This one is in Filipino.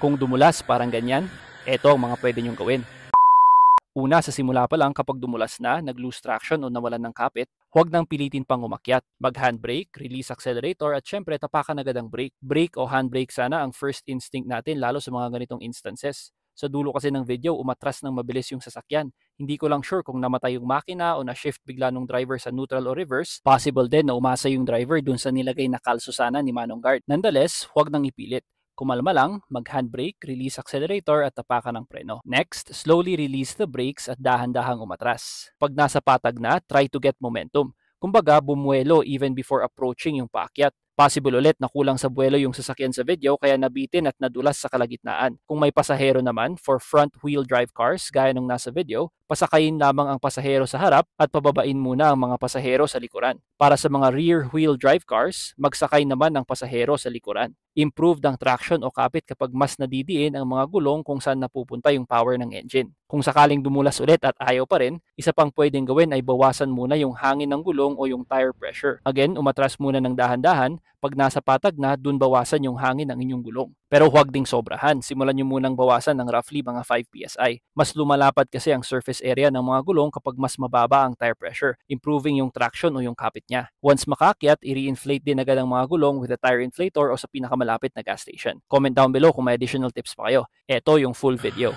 Kung dumulas parang ganyan, eto ang mga pwede nyong gawin. Una, sa simula pa lang kapag dumulas na, nag-lose traction o nawalan ng kapit, huwag nang pilitin pang umakyat. Mag-handbrake, release accelerator at syempre tapakan agad ang brake. Brake o handbrake sana ang first instinct natin lalo sa mga ganitong instances. Sa dulo kasi ng video, umatras ng mabilis yung sasakyan. Hindi ko lang sure kung namatay yung makina o na-shift bigla ng driver sa neutral o reverse. Possible din na umasa yung driver dun sa nilagay na kalso sana ni Manong Guard. Nonetheless, huwag nang ipilit. Kumalma lang, mag-handbrake, release accelerator at tapakan ng preno. Next, slowly release the brakes at dahan-dahang umatras. Pag nasa patag na, try to get momentum. Kumbaga, bumuelo even before approaching yung paakyat. Possible ulit na kulang sa buwelo yung sasakyan sa video kaya nabitin at nadulas sa kalagitnaan. Kung may pasahero naman, for front-wheel drive cars gaya nung nasa video, pasakayin lamang ang pasahero sa harap at pababain muna ang mga pasahero sa likuran. Para sa mga rear-wheel drive cars, magsakay naman ang pasahero sa likuran. Improved ang traction o kapit kapag mas nadidiin ang mga gulong kung saan napupunta yung power ng engine. Kung sakaling dumulas ulit at ayaw pa rin, isa pang pwedeng gawin ay bawasan muna yung hangin ng gulong o yung tire pressure. Again, umatras muna ng dahan-dahan. Pag nasa patag na, dun bawasan yung hangin ng inyong gulong. Pero huwag ding sobrahan. Simulan nyo munang bawasan ng roughly mga 5 PSI. Mas lumalapad kasi ang surface area ng mga gulong kapag mas mababa ang tire pressure, improving yung traction o yung kapit niya. Once makakyat, i-re-inflate din agad ang mga gulong with a tire inflator o sa pinakamalapit na gas station. Comment down below kung may additional tips pa kayo. Ito yung full video.